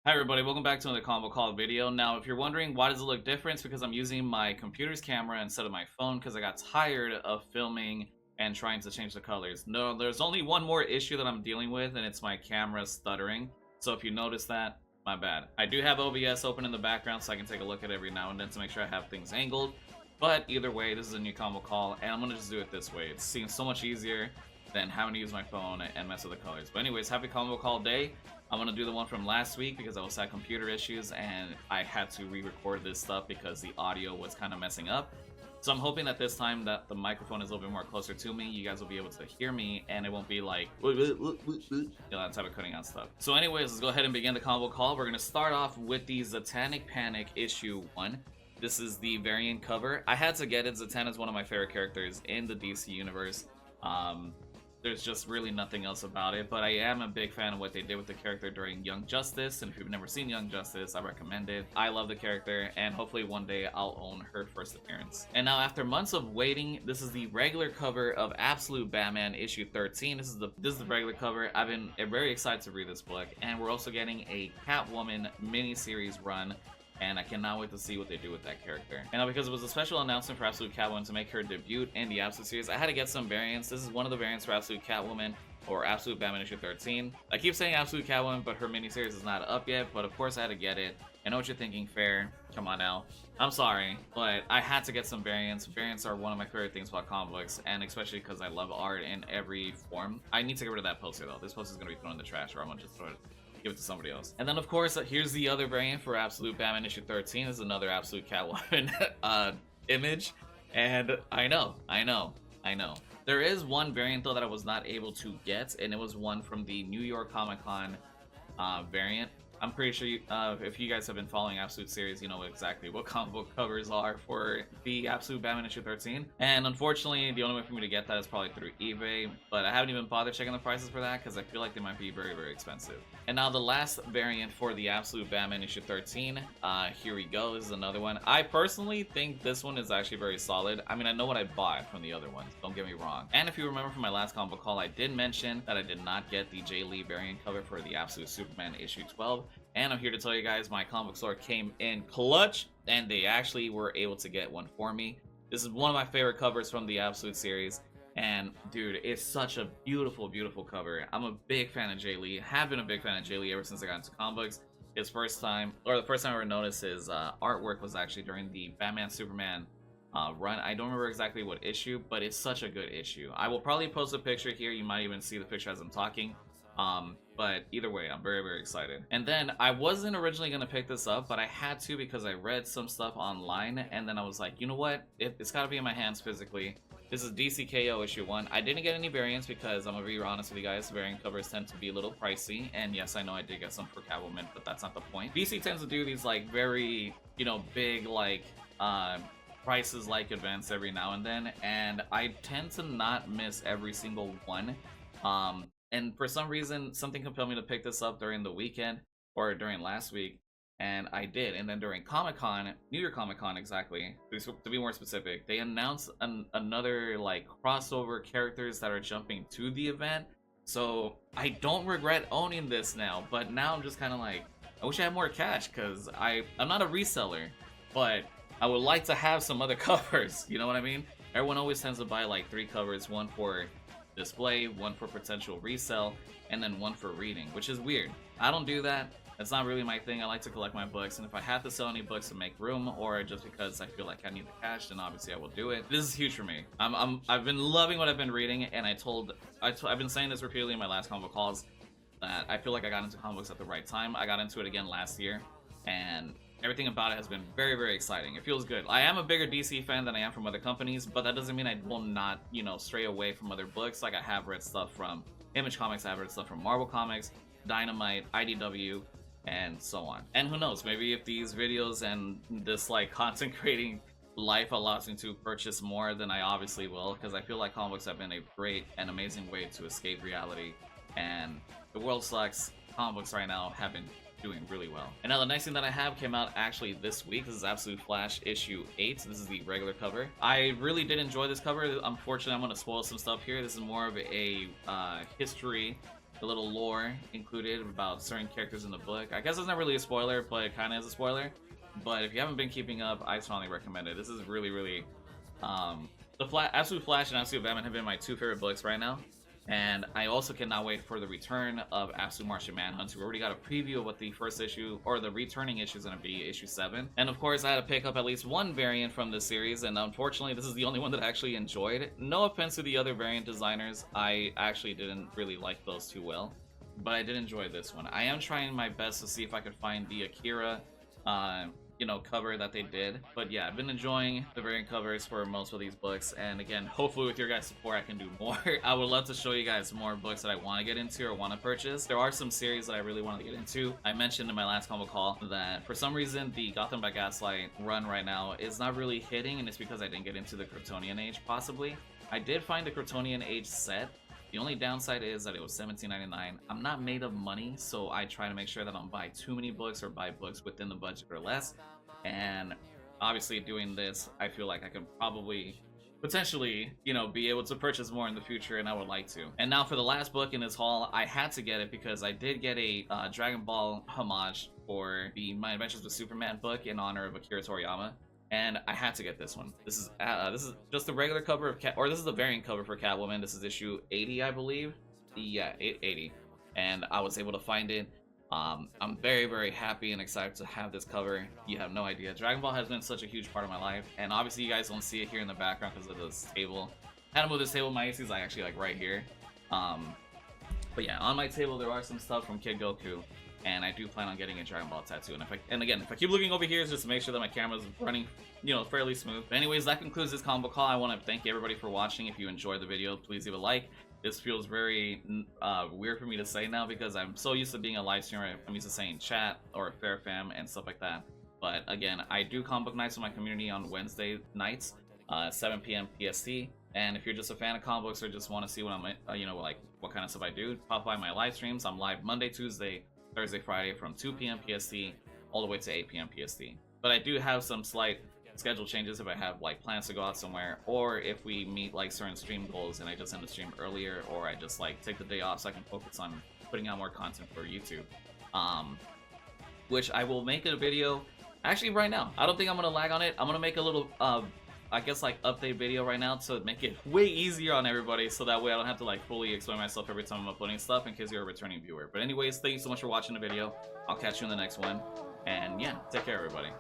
Hi everybody, welcome back to another combo call video. Now, if you're wondering why does it look different, it's because I'm using my computer's camera instead of my phone because I got tired of filming and trying to change the colors. No, there's only one more issue that I'm dealing with, and it's my camera stuttering. So if you notice that, my bad. I do have OBS open in the background so I can take a look at it every now and then to make sure I have things angled. But either way, this is a new combo call, and I'm going to just do it this way. It seems so much easier than having to use my phone and mess with the colors. But anyways, happy combo call day. I'm gonna do the one from last week because I was had computer issues and I had to re-record this stuff because the audio was kind of messing up. So I'm hoping that this time that the microphone is a little bit more closer to me, you guys will be able to hear me and it won't be like that type of cutting out stuff. So anyways, let's go ahead and begin the combo call. We're gonna start off with the Zatannic Panic issue 1. This is the variant cover. I had to get it. Zatanna is one of my favorite characters in the DC universe. There's just really nothing else about it, but I am a big fan of what they did with the character during Young Justice, and if you've never seen Young Justice, I recommend it. I love the character, and hopefully one day I'll own her first appearance. And now, after months of waiting, this is the regular cover of Absolute Batman issue 13. This is the regular cover. I've been very excited to read this book, and we're also getting a Catwoman mini-series run, and I cannot wait to see what they do with that character. And now, because it was a special announcement for Absolute Catwoman to make her debut in the Absolute series, I had to get some variants. This is one of the variants for Absolute Catwoman, or Absolute Batman issue 13. I keep saying Absolute Catwoman, but her miniseries is not up yet, but of course I had to get it. I know what you're thinking, Fair. Come on now. I'm sorry, but I had to get some variants. Variants are one of my favorite things about comic books, and especially because I love art in every form. I need to get rid of that poster, though. This poster is going to be thrown in the trash, or I'm going to just throw it. Give it to somebody else. And then, of course, here's the other variant for Absolute Batman issue 13. This is another Absolute Catwoman image. And I know. There is one variant, though, that I was not able to get, and it was one from the New York Comic Con variant. I'm pretty sure if you guys have been following Absolute series, you know exactly what comic book covers are for the Absolute Batman issue 13. And unfortunately, the only way for me to get that is probably through eBay, but I haven't even bothered checking the prices for that because I feel like they might be very, very expensive. And now the last variant for the Absolute Batman issue 13, here we go. This is another one. I personally think this one is actually very solid. I mean, I know what I bought from the other ones, don't get me wrong. And if you remember from my last combo call, I did mention that I did not get the Jay Lee variant cover for the Absolute Superman issue 12. And I'm here to tell you guys my comic book store came in clutch, and they actually were able to get one for me. This is one of my favorite covers from the Absolute series, and dude, it's such a beautiful, beautiful cover. I'm a big fan of Jay Lee. Have been a big fan of Jay Lee ever since I got into comic books. The first time I ever noticed his artwork was actually during the Batman Superman run. I don't remember exactly what issue, but it's such a good issue. I will probably post a picture here. You might even see the picture as I'm talking. But either way, I'm very, very excited. And then I wasn't originally going to pick this up, but I had to because I read some stuff online, and then I was like, you know what? It's got to be in my hands physically. This is DCKO issue 1. I didn't get any variants because I'm going to be honest with you guys, variant covers tend to be a little pricey, and yes, I know I did get some for Catwoman, but that's not the point. DC tends to do these like very, you know, big like prices like events every now and then, and I tend to not miss every single one. And for some reason, something compelled me to pick this up during the weekend, or during last week, and I did. And then during Comic-Con, New York Comic-Con exactly, to be more specific, they announced another like crossover characters that are jumping to the event. So I don't regret owning this now, but now I'm just kind of like, I wish I had more cash, because I'm not a reseller, but I would like to have some other covers, you know what I mean? Everyone always tends to buy like 3 covers, one for display, one for potential resale, and then one for reading, which is weird. I don't do that. That's not really my thing. I like to collect my books, and if I have to sell any books to make room, or just because I feel like I need the cash, then obviously I will do it. This is huge for me. I've been loving what I've been reading, and I've been saying this repeatedly in my last comic calls that I feel like I got into comic books at the right time. I got into it again last year, and everything about it has been very, very exciting. It feels good. I am a bigger DC fan than I am from other companies, but that doesn't mean I will not, you know, stray away from other books. Like, I have read stuff from Image Comics, I have read stuff from Marvel Comics, Dynamite, IDW, and so on. And who knows, maybe if these videos and this like content creating life allows me to purchase more, then I obviously will, because I feel like comic books have been a great and amazing way to escape reality, and the world sucks. Comic books right now have been doing really well. And now the next thing that I have came out actually this week. This is Absolute Flash issue 8. This is the regular cover. I really did enjoy this cover. Unfortunately, I'm going to spoil some stuff here. This is more of a history the little lore included about certain characters in the book. I guess it's not really a spoiler, but it kind of is a spoiler. But if you haven't been keeping up, I strongly recommend it. This is really, really Absolute Flash and Absolute Batman have been my two favorite books right now. And I also cannot wait for the return of Absolute Martian Manhunt. We already got a preview of what the first issue, or the returning issue, is going to be, issue 7. And of course, I had to pick up at least one variant from this series, and unfortunately, this is the only one that I actually enjoyed. No offense to the other variant designers, I actually didn't really like those too well, but I did enjoy this one. I am trying my best to see if I could find the Akira cover that they did. But yeah, I've been enjoying the variant covers for most of these books, and again, hopefully with your guys' support I can do more. I would love to show you guys more books that I want to get into or want to purchase. There are some series that I really want to get into. I mentioned in my last combo call that for some reason the Gotham by Gaslight run right now is not really hitting, and it's because I didn't get into the Kryptonian Age, possibly. I did find the Kryptonian Age set. The only downside is that it was $17.99. I'm not made of money, so I try to make sure that I don't buy too many books or buy books within the budget or less. And obviously doing this, I feel like I could probably potentially, be able to purchase more in the future, and I would like to. And now for the last book in this haul, I had to get it because I did get a Dragon Ball homage for the My Adventures with Superman book in honor of Akira Toriyama. And I had to get this one. This is just the regular cover of this is the variant cover for Catwoman. This is issue 80, I believe. Yeah, 80. And I was able to find it. I'm very, very happy and excited to have this cover. You have no idea. Dragon Ball has been such a huge part of my life, and obviously you guys don't see it here in the background because of this table. I had to move this table. My AC is actually like right here. But yeah, on my table there are some stuff from Kid Goku. And I do plan on getting a Dragon Ball tattoo. And again, if I keep looking over here, it's just to make sure that my camera's running, fairly smooth. But anyways, that concludes this combo call. I want to thank everybody for watching. If you enjoyed the video, please leave a like. This feels very weird for me to say now because I'm so used to being a live streamer. I'm used to saying chat or fair fam and stuff like that. But again, I do comic book nights with my community on Wednesday nights, 7 p.m. PST. And if you're just a fan of comic books or just want to see what I'm, like what kind of stuff I do, pop by my live streams. I'm live Monday, Tuesday, Thursday, Friday from 2 p.m. PST all the way to 8 p.m. PST. But I do have some slight schedule changes if I have like plans to go out somewhere, or if we meet like certain stream goals and I just end the stream earlier, or I just like take the day off so I can focus on putting out more content for YouTube. Which I will make a video actually right now. I don't think I'm gonna lag on it. I'm gonna make a little I guess like update video right now to make it way easier on everybody, so that way I don't have to like fully explain myself every time I'm uploading stuff in case you're a returning viewer. But anyways, thank you so much for watching the video. I'll catch you in the next one, and yeah, take care everybody.